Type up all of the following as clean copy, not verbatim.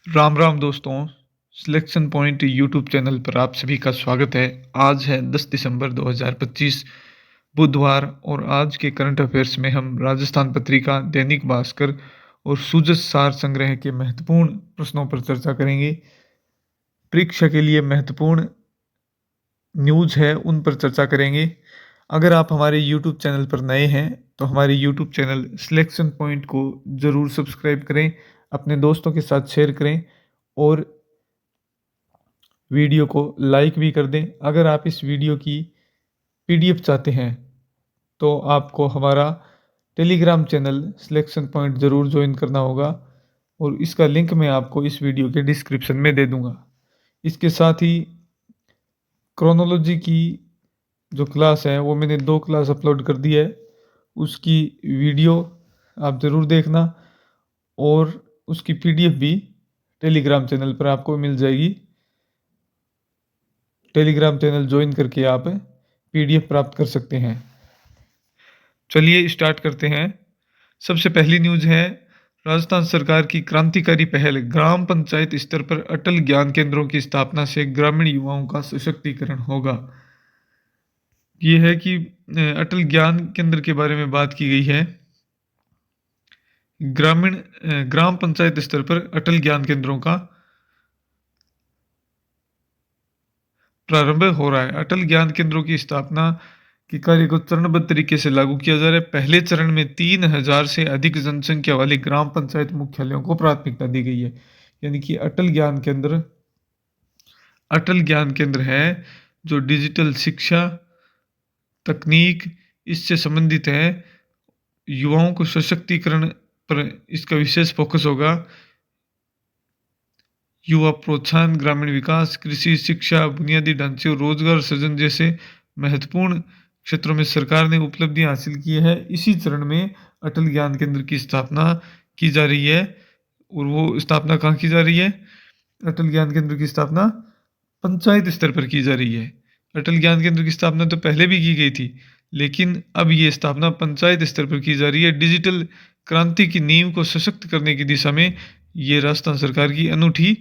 राम राम दोस्तों। Selection point YouTube channel पर आप सभी का स्वागत है। आज है 10 दिसंबर 2025 बुधवार और आज के करंट अफेयर्स में हम राजस्थान पत्रिका, दैनिक भास्कर और सूजस सार संग्रह के महत्वपूर्ण प्रश्नों पर चर्चा करेंगे। परीक्षा के लिए महत्वपूर्ण न्यूज है उन पर चर्चा करेंगे। अगर आप हमारे यूट्यूब चैनल पर नए हैं तो हमारे यूट्यूब चैनल सिलेक्शन पॉइंट को ज़रूर सब्सक्राइब करें, अपने दोस्तों के साथ शेयर करें और वीडियो को लाइक भी कर दें। अगर आप इस वीडियो की पीडीएफ चाहते हैं तो आपको हमारा टेलीग्राम चैनल सिलेक्शन पॉइंट ज़रूर ज्वाइन करना होगा और इसका लिंक मैं आपको इस वीडियो के डिस्क्रिप्शन में दे दूंगा। इसके साथ ही क्रोनोलॉजी की जो क्लास है वो मैंने 2 क्लास अपलोड कर दी है, उसकी वीडियो आप ज़रूर देखना और उसकी पीडीएफ भी टेलीग्राम चैनल पर आपको मिल जाएगी। टेलीग्राम चैनल ज्वाइन करके आप पीडीएफ प्राप्त कर सकते हैं। चलिए स्टार्ट करते हैं। सबसे पहली न्यूज है राजस्थान सरकार की क्रांतिकारी पहल, ग्राम पंचायत स्तर पर अटल ज्ञान केंद्रों की स्थापना से ग्रामीण युवाओं का सशक्तिकरण होगा। ये है कि अटल ज्ञान केंद्र के बारे में बात की गई है। ग्राम पंचायत स्तर पर अटल ज्ञान केंद्रों का प्रारंभ हो रहा है। अटल ज्ञान केंद्रों की स्थापना के कार्य को चरणबद्ध तरीके से लागू किया जा रहा है। पहले चरण में 3000 से अधिक जनसंख्या वाले ग्राम पंचायत मुख्यालयों को प्राथमिकता दी गई है। यानी कि अटल ज्ञान केंद्र है जो डिजिटल शिक्षा, तकनीक इससे संबंधित है। युवाओं को सशक्तिकरण पर इसका विशेष फोकस होगा। युवा प्रोत्साहन, ग्रामीण विकास, कृषि, शिक्षा, बुनियादी ढांचे और रोजगार सृजन जैसे महत्वपूर्ण क्षेत्रों में सरकार ने उपलब्धियां हासिल की है। इसी चरण में अटल ज्ञान केंद्र की स्थापना की जा रही है। और वो स्थापना कहाँ की जा रही है? अटल ज्ञान केंद्र की स्थापना पंचायत स्तर पर की जा रही है। अटल ज्ञान केंद्र की स्थापना तो पहले भी की गई थी, लेकिन अब ये स्थापना पंचायत स्तर पर की जा रही है। डिजिटल क्रांति की नींव को सशक्त करने की दिशा में ये राजस्थान सरकार की अनूठी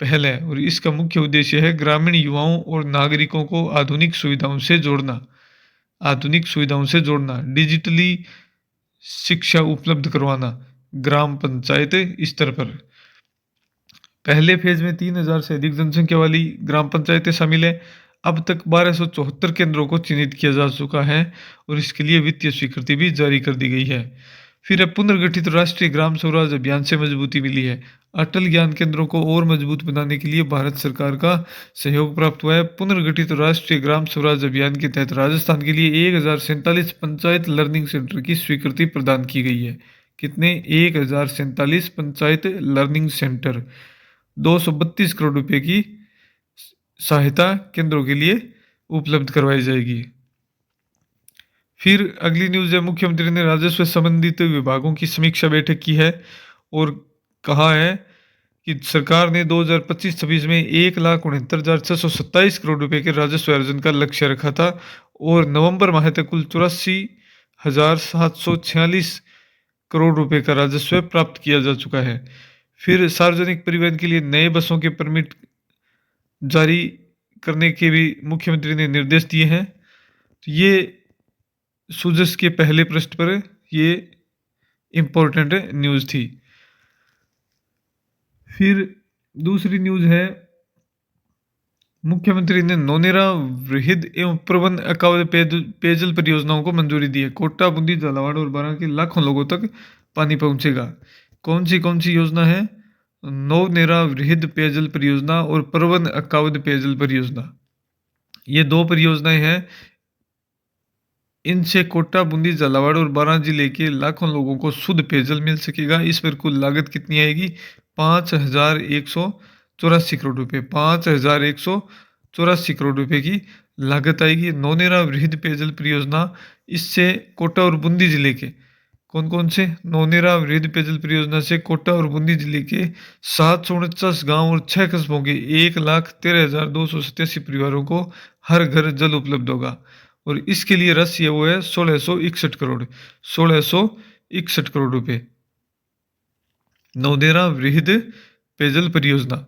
पहल है और इसका मुख्य उद्देश्य है ग्रामीण युवाओं और नागरिकों को आधुनिक सुविधाओं से जोड़ना, डिजिटली शिक्षा उपलब्ध करवाना ग्राम पंचायत स्तर पर। पहले फेज में 3000 से अधिक जनसंख्या वाली ग्राम पंचायतें शामिल है। अब तक 1274 केंद्रों को चिन्हित किया जा चुका है और इसके लिए वित्तीय स्वीकृति भी जारी कर दी गई है। फिर अब पुनर्गठित राष्ट्रीय ग्राम स्वराज अभियान से मजबूती मिली है। अटल ज्ञान केंद्रों को और मजबूत बनाने के लिए भारत सरकार का सहयोग प्राप्त हुआ है। पुनर्गठित राष्ट्रीय ग्राम स्वराज अभियान के तहत राजस्थान के लिए 1047 पंचायत लर्निंग सेंटर की स्वीकृति प्रदान की गई है। कितने? 1047 पंचायत लर्निंग सेंटर 232 करोड़ रुपए की सहायता केंद्रों के लिए उपलब्ध करवाई जाएगी। फिर अगली न्यूज है, मुख्यमंत्री ने राजस्व संबंधित विभागों की समीक्षा बैठक की है और कहा है कि सरकार ने 2025-26 में 1,69,627 करोड़ रुपए के राजस्व अर्जन का लक्ष्य रखा था और नवंबर माह तक कुल 84,746 करोड़ रुपए का राजस्व प्राप्त किया जा चुका है। फिर सार्वजनिक परिवहन के लिए नए बसों के परमिट जारी करने के भी मुख्यमंत्री ने निर्देश दिए हैं। तो ये सूजस के पहले पृष्ठ पर ये इंपॉर्टेंट न्यूज़ थी। फिर दूसरी न्यूज़ है, मुख्यमंत्री ने नौनेरा वृहद एवं प्रबंध अकावद पेयजल परियोजनाओं को मंजूरी दी है। कोटा, बूंदी, झालावाड़ और बारां के लाखों लोगों तक पानी पहुंचेगा। कौन सी योजना है? नौनेरा वृहद पेयजल परियोजना और प्रबंध अकावद पेयजल परियोजना, ये 2 परियोजनाएं हैं। इनसे कोटा, बूंदी, झालावाड़ और बारां जिले के लाखों लोगों को शुद्ध पेयजल मिल सकेगा। इस पर कुल लागत कितनी आएगी? 5,184 करोड़ रुपए। 5,184 करोड़ रुपए की लागत आएगी। नौनेरा वृहद पेयजल परियोजना, इससे कोटा और बूंदी जिले के कौन से? नौनेरा वृहद पेयजल परियोजना से कोटा और बूंदी जिले के 749 गांव और 6 कस्बों के 1,13,287 परिवारों को हर घर जल उपलब्ध होगा और इसके लिए राशि वो है 1661 करोड़ रुपए। नौनेरा वृहद पेयजल परियोजना।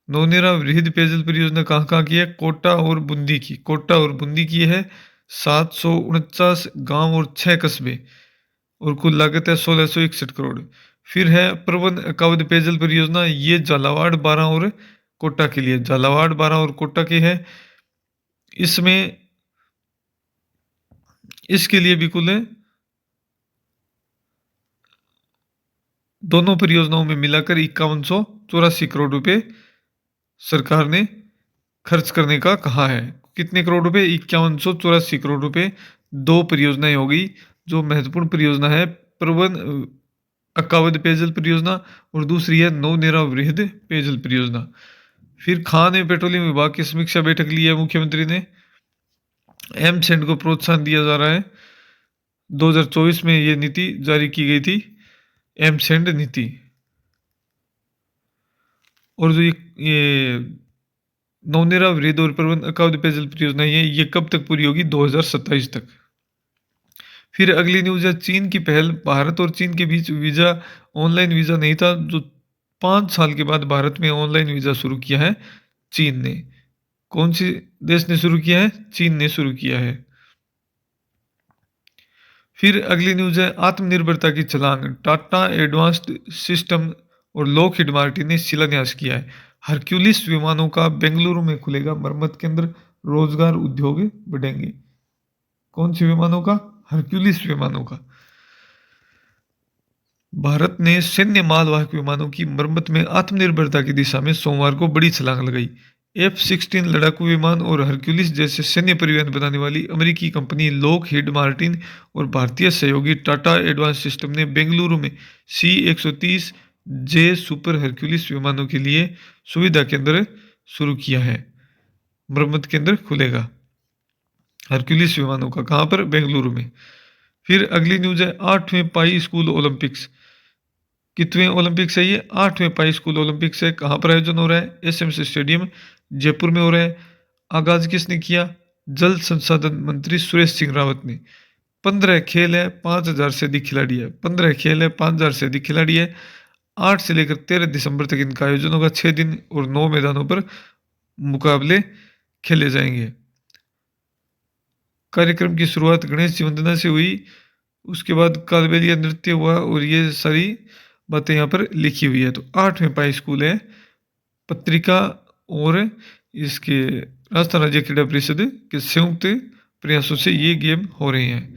नौनेरा वृहद पेयजल परियोजना कहाँ कहाँ की है? कोटा और बूंदी की। कोटा और बूंदी की है। 749 गांव और 6 कस्बे और कुल लागत है 1661 करोड़। फिर है प्रबंध अकावध पेयजल परियोजना, ये झालावाड़, बारां और कोटा के लिए। झालावाड़, बारां और कोटा के है। इसमें इसके लिए भी कुल दोनों परियोजनाओं में मिलाकर 5184 करोड़ रुपए सरकार ने खर्च करने का कहा है। कितने करोड़ रुपए? 5184 करोड़ रुपए। दो परियोजनाएं हो गई जो महत्वपूर्ण परियोजना है, प्रबंध अकावध पेयजल परियोजना और दूसरी है नवनेरा वृहद पेयजल परियोजना। फिर खान एवं पेट्रोलियम विभाग की समीक्षा बैठक ली है मुख्यमंत्री ने। एम सेंड को प्रोत्साहन दिया जा रहा है। 2024 में ये नीति जारी की गई थी, एम सेंड नीति। और जो ये नवनेरा वृहद और प्रबंध अकावध पेयजल परियोजना ये कब तक पूरी होगी? 2027 तक। फिर अगली न्यूज है चीन की पहल। भारत और चीन के बीच वीजा, ऑनलाइन वीजा नहीं था, जो 5 साल के बाद भारत में ऑनलाइन वीजा शुरू किया है चीन ने। कौन सी देश ने शुरू किया है? चीन ने शुरू किया है। फिर अगली न्यूज है आत्मनिर्भरता की छलांग। टाटा एडवांस्ड सिस्टम और लॉकहीड मार्टिन ने शिलान्यास किया है। हरक्यूलिस विमानों का बेंगलुरु में खुलेगा मरम्मत केंद्र, रोजगार उद्योग बढ़ेंगे। कौन से विमानों का? हरक्यूलिस विमानों का। भारत ने सैन्य मालवाहक विमानों की मरम्मत में आत्मनिर्भरता की दिशा में सोमवार को बड़ी छलांग लगाई। F-16 लड़ाकू विमान और हरक्यूलिस जैसे सैन्य परिवहन बनाने वाली अमेरिकी कंपनी लॉकहीड मार्टिन और भारतीय सहयोगी टाटा एडवांस सिस्टम ने बेंगलुरु में C-130 जे सुपर हरक्यूलिस विमानों के लिए सुविधा केंद्र शुरू किया है। मरम्मत केंद्र खुलेगा हरक्यूलिस विमानों का। कहाँ पर? बेंगलुरु में। फिर अगली न्यूज है 8वें पाई स्कूल ओलंपिक्स। कितवें ओलंपिक्स है ये? 8वें पाई स्कूल ओलंपिक्स है। कहाँ पर आयोजन हो रहा है? एसएमसी स्टेडियम जयपुर में हो रहा है। आगाज किसने किया? जल संसाधन मंत्री सुरेश सिंह रावत ने। 15 खेल है, 5000 से अधिक खिलाड़ी है। 15 खेल है, 5000 से अधिक खिलाड़ी है। 8 से लेकर 13 दिसंबर तक इनका आयोजन होगा। 6 दिन और 9 मैदानों पर मुकाबले खेले जाएंगे। कार्यक्रम की शुरुआत गणेश जी वंदना से हुई, उसके बाद कालबेलिया नृत्य हुआ और ये सारी बातें यहाँ पर लिखी हुई है। तो 8वें पाई स्कूल है। पत्रिका और इसके राजस्थान राज्य क्रीड़ा परिषद के संयुक्त प्रयासों से ये गेम हो रहे हैं।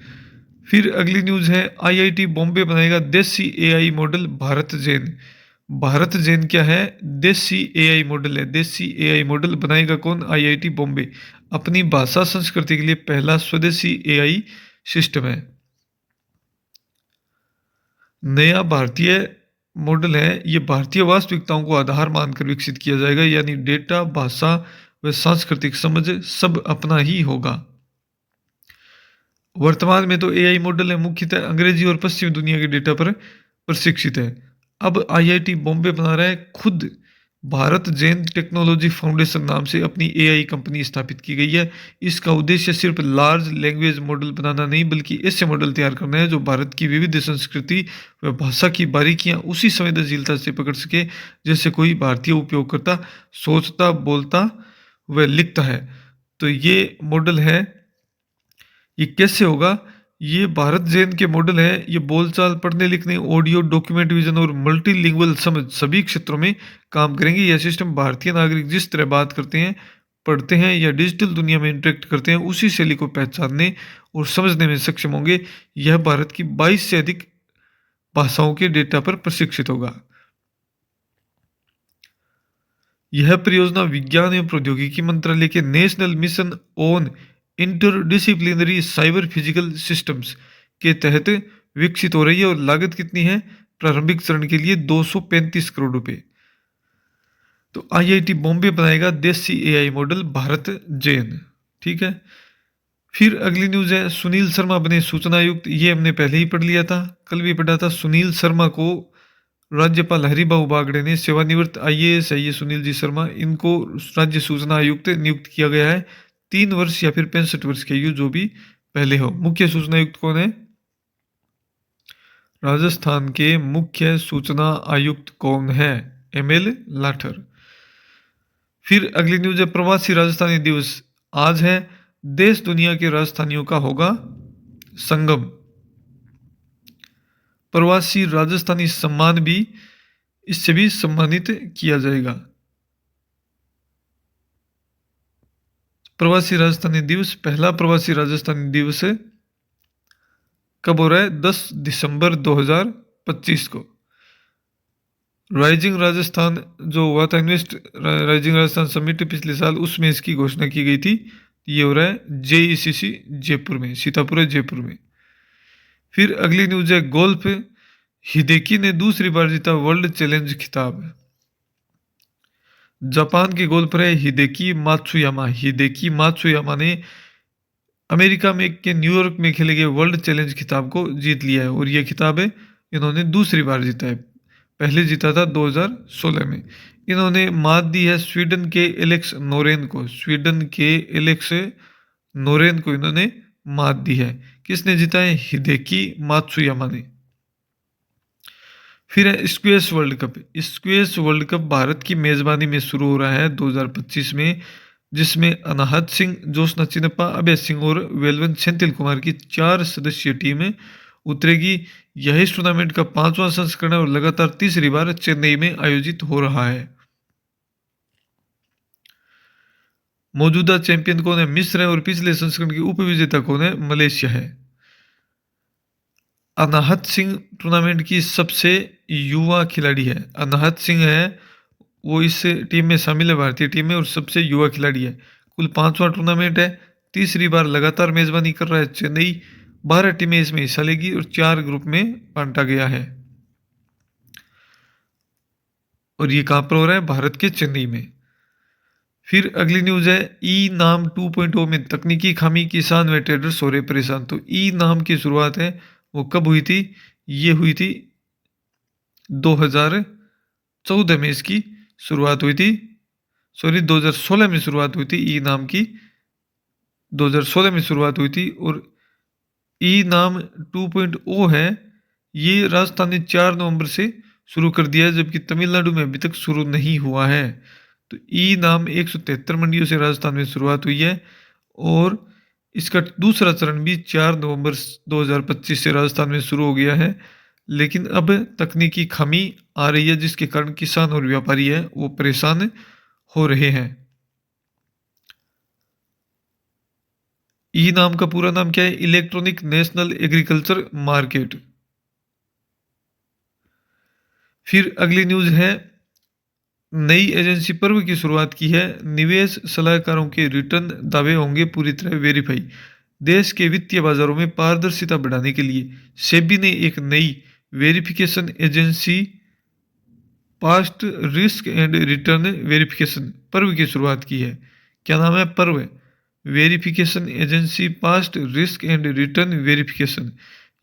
फिर अगली न्यूज है आईआईटी बॉम्बे बनाएगा देसी एआई मॉडल भारत जेन। भारत जेन क्या है? देसी एआई मॉडल है। देसी एआई मॉडल बनाएगा कौन? आईआईटी बॉम्बे। अपनी भाषा संस्कृति के लिए पहला स्वदेशी एआई सिस्टम है। नया भारतीय मॉडल है, ये भारतीय वास्तविकताओं को आधार मानकर विकसित किया जाएगा, यानी डेटा, भाषा व सांस्कृतिक समझ सब अपना ही होगा। वर्तमान में तो एआई मॉडल है मुख्यतः अंग्रेजी और पश्चिमी दुनिया के डेटा पर प्रशिक्षित है। अब आईआईटी बॉम्बे बना रहा है खुद भारत जैन टेक्नोलॉजी फाउंडेशन नाम से अपनी एआई कंपनी स्थापित की गई है। इसका उद्देश्य सिर्फ लार्ज लैंग्वेज मॉडल बनाना नहीं, बल्कि ऐसे मॉडल तैयार करना है जो भारत की विविध संस्कृति व भाषा की बारीकियां उसी संवेदनशीलता से पकड़ सके जैसे कोई भारतीय उपयोगकर्ता सोचता, बोलता व लिखता है। तो ये मॉडल है। ये कैसे होगा? ये भारत जैन के मॉडल है। ये बोलचाल, पढ़ने लिखने, ऑडियो, डॉक्यूमेंट विजन और मल्टीलिंगुअल समझ सभी क्षेत्रों में काम करेंगे। यह सिस्टम भारतीय नागरिक जिस तरह बात करते हैं, पढ़ते हैं या डिजिटल दुनिया में इंटरेक्ट करते हैं, उसी शैली को पहचानने और समझने में सक्षम होंगे। यह भारत की 22 से अधिक भाषाओं के डेटा पर प्रशिक्षित होगा। यह परियोजना विज्ञान एवं प्रौद्योगिकी मंत्रालय के national mission on interdisciplinary cyber physical systems के तहत विकसित हो रही है। और लागत कितनी है? प्रारंभिक चरण के लिए 235 करोड़ रुपए। तो आईआईटी बॉम्बे बनाएगा देसी एआई मॉडल भारत जैन। ठीक है। फिर अगली न्यूज है सुनील शर्मा बने सूचना आयुक्त। ये हमने पहले ही पढ़ लिया था, कल भी पढ़ा था। सुनील शर्मा को राज्यपाल हरिभाऊ बागड़े ने, सेवानिवृत्त आईएएस है ये सुनील जी शर्मा, इनको राज्य सूचना आयुक्त नियुक्त किया गया है। 3 वर्ष या फिर 65 वर्ष की आयु जो भी पहले हो। मुख्य सूचना आयुक्त कौन है? राजस्थान के मुख्य सूचना आयुक्त कौन है? ML लाठर। फिर अगली न्यूज है प्रवासी राजस्थानी दिवस। आज है, देश दुनिया के राजस्थानियों का होगा संगम। प्रवासी राजस्थानी सम्मान भी इससे भी सम्मानित किया जाएगा। प्रवासी राजस्थानी दिवस, पहला प्रवासी राजस्थानी दिवस कब हो रहा है? 10 दिसंबर 2025 को। राइजिंग राजस्थान जो हुआ था इन्वेस्ट राइजिंग राजस्थान समिट पिछले साल, उसमें इसकी घोषणा की गई थी। ये हो रहा है JECC जयपुर में, सीतापुर है जयपुर में। फिर अगली न्यूज है गोल्फ। हिदेकी ने दूसरी बार जीता वर्ल्ड चैलेंज खिताब। जापान के गोल्फर है हिदेकी मात्सुयामा। हिदेकी मात्सुयामा ने अमेरिका में के न्यूयॉर्क में खेले गए वर्ल्ड चैलेंज खिताब को जीत लिया है, और यह खिताब है इन्होंने दूसरी बार जीता है। पहले जीता था 2016 में। इन्होंने मात दी है स्वीडन के एलेक्स नोरेन को। स्वीडन के एलेक्स नोरेन को इन्होंने मात दी है। किसने जीता है? हिदेकी मात्सुयामा ने। फिर है squash world cup. Squash world cup Bharat की मेजबानी में शुरू हो रहा है 2025 में, जिसमें अनाहत सिंह, जोशना चिन्नप्पा, अभय सिंह और वेलवन सेंथिल कुमार की 4 सदस्यीय टीम उतरेगी। यह इस टूर्नामेंट का 5वां संस्करण है और लगातार तीसरी बार चेन्नई में आयोजित हो रहा है। मौजूदा चैंपियन कौन है? मिस्र है, और पिछले संस्करण की उपविजेता कौन है? मलेशिया है। अनाहत सिंह टूर्नामेंट की सबसे युवा खिलाड़ी है। अनाहत सिंह है वो इस टीम में शामिल है, भारतीय टीम में, और सबसे युवा खिलाड़ी है। कुल 5वां टूर्नामेंट है, तीसरी बार लगातार मेजबानी कर रहा है चेन्नई। 12 टीमें इसमें हिस्सा लेगी और 4 ग्रुप में बांटा गया है। और ये कहां पर हो रहा है? भारत के चेन्नई में। फिर अगली न्यूज है ई नाम 2.0 में तकनीकी खामी, किसान व ट्रेडर्स हो रहे परेशान। तो ई नाम की शुरुआत है वो कब हुई थी? ये हुई थी 2014 में इसकी शुरुआत हुई थी। सॉरी, 2016 में शुरुआत हुई थी ई नाम की। 2016 में शुरुआत हुई थी। और ई नाम 2.0 है, ये राजस्थान ने 4 नवंबर से शुरू कर दिया है, जबकि तमिलनाडु में अभी तक शुरू नहीं हुआ है। तो ई नाम 173 मंडियों से राजस्थान में शुरुआत हुई है, और इसका दूसरा चरण भी 4 नवंबर 2025 से राजस्थान में शुरू हो गया है। लेकिन अब तकनीकी खामी आ रही है, जिसके कारण किसान और व्यापारी है वो परेशान हो रहे हैं। ई नाम का पूरा नाम क्या है? Electronic national agriculture market. फिर अगली न्यूज है नई एजेंसी पर्व की शुरुआत की है। निवेश सलाहकारों के रिटर्न दावे होंगे पूरी तरह वेरीफाई। देश के वित्तीय बाजारों में पारदर्शिता बढ़ाने के लिए सेबी ने एक नई verification agency past risk and return verification पर्व की शुरुआत की है। क्या नाम है? पर्व verification agency past risk and return verification.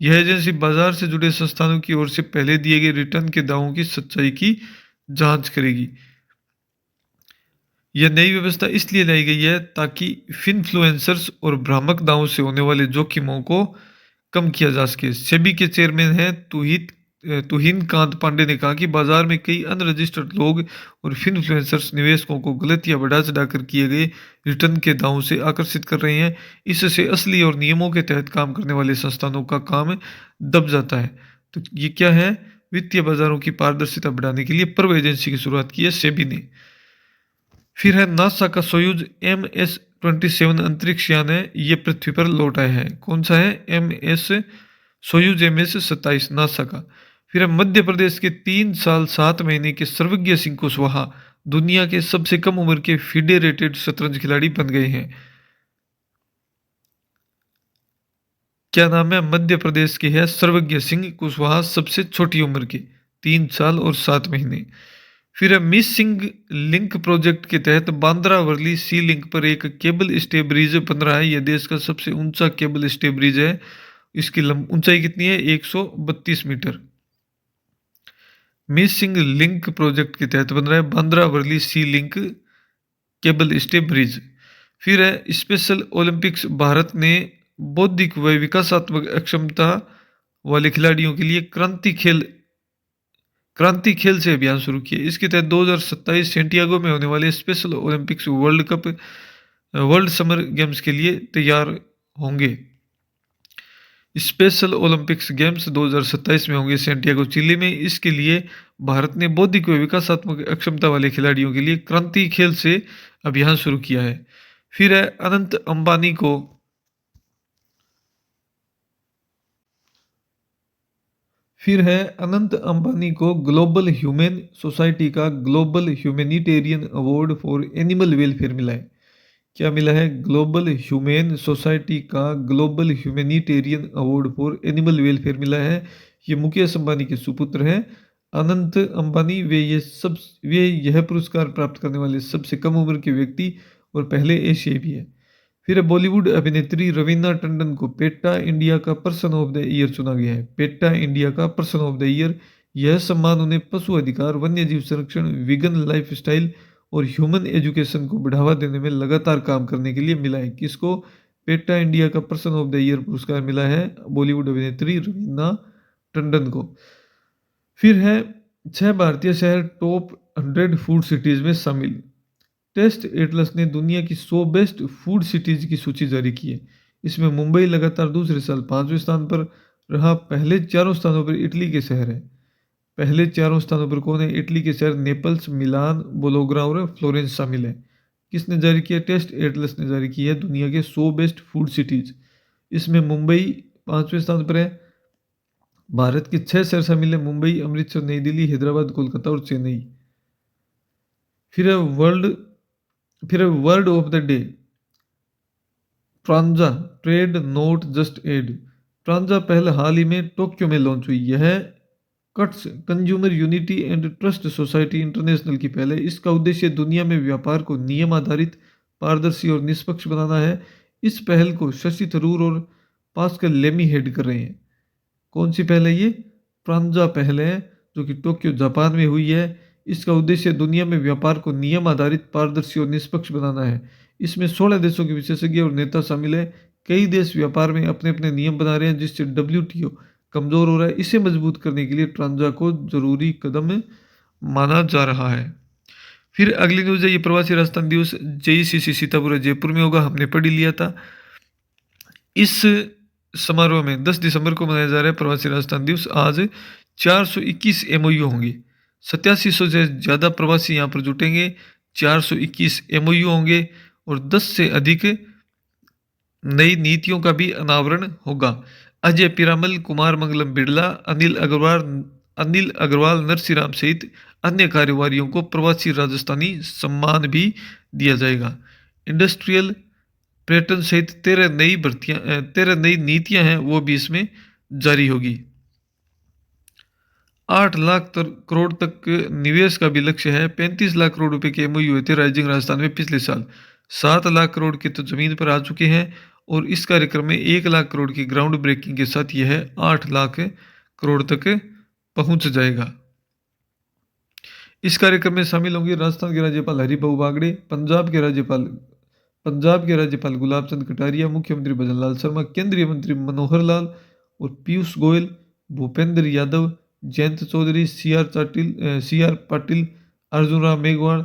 यह एजेंसी बाजार से जुड़े संस्थानों की ओर से पहले दिए गए रिटर्न के दावों की सच्चाई की जांच करेगी। यह नई व्यवस्था इसलिए लाई गई है ताकि फिनफ्लुएंसर्स और भ्रामक दावों से होने वाले जोखिमों को कम किया जा सके। सेबी के चेयरमैन हैं तुहिन कांत पांडे ने कहा कि बाजार में कई अनरजिस्टर्ड लोग और फिनफ्लुएंसर्स निवेशकों को गलत या बढ़ा चढ़ाकर किए गए रिटर्न के दावों से आकर्षित कर रहे हैं। इससे असली और नियमों के तहत काम करने वाले संस्थानों का काम दब जाता है। तो ये क्या है? वित्तीय बाजारों की पारदर्शिता बढ़ाने के लिए पर्व एजेंसी की शुरुआत की है सेबी ने। फिर है नासा का सोयूज MS-27 अंतरिक्ष यान है, ये पृथ्वी पर लौट आया है। कौन सा है? सोयूज MS-27 नासा का। फिर है मध्य प्रदेश के 3 साल 7 महीने के सर्वज्ञ सिंह कुशवाहा दुनिया के सबसे कम उम्र के फेडरेटेड शतरंज खिलाड़ी बन गए हैं। क्या नाम है? मध्य प्रदेश के है सर्वज्ञ सिंह कुशवाहा, सबसे छोटी उम्र के 3 साल और 7 महीने। फिर है मिसिंग लिंक प्रोजेक्ट के तहत बांद्रा वर्ली सी लिंक पर एक केबल स्टे ब्रिज बन रहा है। यह देश का सबसे ऊंचा केबल स्टे ब्रिज है। इसकी ऊंचाई कितनी है? 132 मीटर। मिसिंग लिंक प्रोजेक्ट के तहत बन रहा है बांद्रा वर्ली सी लिंक केबल स्टे ब्रिज। फिर है स्पेशल ओलंपिक्स। भारत ने बौद्धिक व विकासात्मक अक्षमता वाले खिलाड़ियों के लिए क्रांति खेल से अभियान शुरू किया। इसके तहत 2027 सेंटियागो में होने वाले special Olympics world cup world summer games के लिए तैयार होंगे। स्पेशल ओलंपिक्स गेम्स 2027 में होंगे सेंटियागो चिली में। इसके लिए भारत ने बौद्धिक व विकासात्मक अक्षमता वाले खिलाड़ियों के लिए क्रांति खेल से अभियान शुरू किया है। फिर है अनंत अंबानी को ग्लोबल ह्यूमन सोसाइटी का global humanitarian award for animal welfare मिला है। क्या मिला है? ग्लोबल ह्यूमन सोसाइटी का global humanitarian award for animal welfare मिला है। ये मुकेश अंबानी के सुपुत्र हैं अनंत अंबानी। वे यह पुरस्कार प्राप्त करने वाले सबसे कम उम्र के व्यक्ति और पहले एशियाई भी है। फिर बॉलीवुड अभिनेत्री रवीना टंडन को पेट्टा इंडिया का पर्सन ऑफ द ईयर चुना गया है। पेट्टा इंडिया का पर्सन ऑफ द ईयर, यह सम्मान उन्हें पशु अधिकार, वन्य जीव संरक्षण, विगन लाइफस्टाइल और ह्यूमन एजुकेशन को बढ़ावा देने में लगातार काम करने के लिए मिला है। किसको? पेट्टा इंडिया का पर्सन ऑफ द ईयर पुरस्कार मिला है बॉलीवुड अभिनेत्री रवीना टंडन को। फिर है 6 भारतीय शहर टॉप 100 फूड सिटीज में शामिल। टेस्ट एटलस ने दुनिया की 100 बेस्ट फूड सिटीज की सूची जारी की है। इसमें मुंबई लगातार दूसरे साल 5वें स्थान पर रहा। पहले चारों स्थानों पर इटली के शहर हैं। पहले चारों स्थानों पर कौन है? इटली के शहर नेपल्स, मिलान, बोलोग्रा और फ्लोरेंस शामिल है। किसने जारी किया? टेस्ट एटलस ने जारी की है दुनिया के 100 बेस्ट फूड सिटीज। इसमें मुंबई 5वें स्थान पर है। भारत के 6 शहर शामिल है: मुंबई, अमृतसर, नई दिल्ली, हैदराबाद, कोलकाता और चेन्नई। फिर word of the day, Tranza trade not just aid. Tranza पहल हाल ही में टोक्यो में लॉन्च हुई। यह CUTS consumer unity and trust society international की पहल है। इसका उद्देश्य दुनिया में व्यापार को नियम आधारित, पारदर्शी और निष्पक्ष बनाना है। इस पहल को शशि थरूर और पास्कल लेमी हेड कर रहे हैं। कौन सी पहल है ये? ट्रांजा पहल है, जो कि टोक्यो जापान में हुई है। इसका उद्देश्य दुनिया में व्यापार को नियम आधारित, पारदर्शी और निष्पक्ष बनाना है। इसमें 16 देशों के विशेषज्ञ और नेता शामिल है। कई देश व्यापार में अपने अपने नियम बना रहे हैं, जिससे WTO कमजोर हो रहा है। इसे मजबूत करने के लिए ट्रांजा को जरूरी कदम माना जा रहा है। फिर अगली न्यूज है, ये प्रवासी राजस्थान दिवस JECC सीतापुर जयपुर में होगा। हमने पढ़ ही लिया था। इस समारोह में 10 दिसंबर को मनाया जा रहा है प्रवासी राजस्थान दिवस। आज 421 MOU होंगे। 8700 से ज़्यादा प्रवासी यहाँ पर जुटेंगे। 421 MOU होंगे और 10 से अधिक नई नीतियों का भी अनावरण होगा। अजय पीरामल, कुमार मंगलम बिड़ला, अनिल अग्रवाल, नरसिंह सहित अन्य कारोबारियों को प्रवासी राजस्थानी सम्मान भी दिया जाएगा। इंडस्ट्रियल पर्यटन सहित 13 नई नीतियां हैं, वो भी इसमें जारी होगी। 8 लाख करोड़ तक निवेश का भी लक्ष्य है। 35 लाख करोड़ रुपए के MOU हुए थे राइजिंग राजस्थान में पिछले साल। 7 लाख करोड़ के तो जमीन पर आ चुके हैं और इस कार्यक्रम में 1 लाख करोड़ की ग्राउंड ब्रेकिंग के साथ यह 8 लाख करोड़ तक पहुंच जाएगा। इस कार्यक्रम में शामिल होंगे राजस्थान के राज्यपाल हरिभाऊ बागड़े, पंजाब के राज्यपाल गुलाब चंद कटारिया, मुख्यमंत्री भजन लाल शर्मा, केंद्रीय मंत्री मनोहर लाल और पीयूष गोयल, भूपेंद्र यादव, जयंत चौधरी, CR पाटिल, अर्जुन राम मेघवाल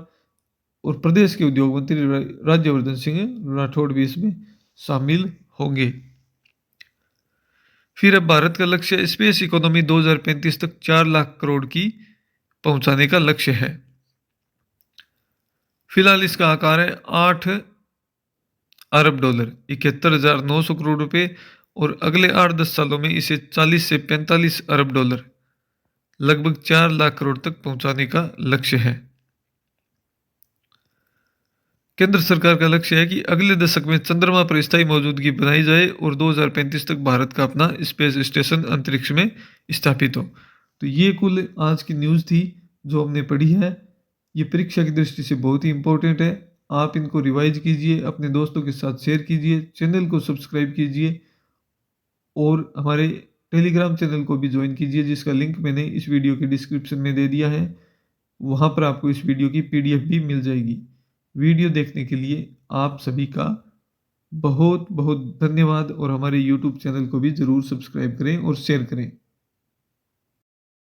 और प्रदेश के उद्योग मंत्री राज्यवर्धन सिंह राठौड़ भी इसमें शामिल होंगे। फिर अब भारत का लक्ष्य, स्पेस इकोनॉमी 2035 तक 4 लाख करोड़ की पहुंचाने का लक्ष्य है। फिलहाल इसका आकार है 8 अरब डॉलर, 71,900 करोड़ रुपए और अगले 8-10 सालों में इसे 40 से 45 अरब डॉलर, लगभग 4 लाख करोड़ तक पहुंचाने का लक्ष्य है। केंद्र सरकार का लक्ष्य है कि अगले दशक में चंद्रमा पर स्थायी मौजूदगी बनाई जाए और 2035 तक भारत का अपना स्पेस स्टेशन अंतरिक्ष में स्थापित हो। तो ये कुल आज की न्यूज़ थी जो हमने पढ़ी है। ये परीक्षा की दृष्टि से बहुत ही इंपॉर्टेंट है। आप इनको रिवाइज कीजिए, अपने दोस्तों के साथ शेयर कीजिए, चैनल को सब्सक्राइब कीजिए और हमारे टेलीग्राम चैनल को भी ज्वाइन कीजिए, जिसका लिंक मैंने इस वीडियो के डिस्क्रिप्शन में दे दिया है। वहाँ पर आपको इस वीडियो की PDF भी मिल जाएगी। वीडियो देखने के लिए आप सभी का बहुत बहुत धन्यवाद और हमारे YouTube चैनल को भी ज़रूर सब्सक्राइब करें और शेयर करें।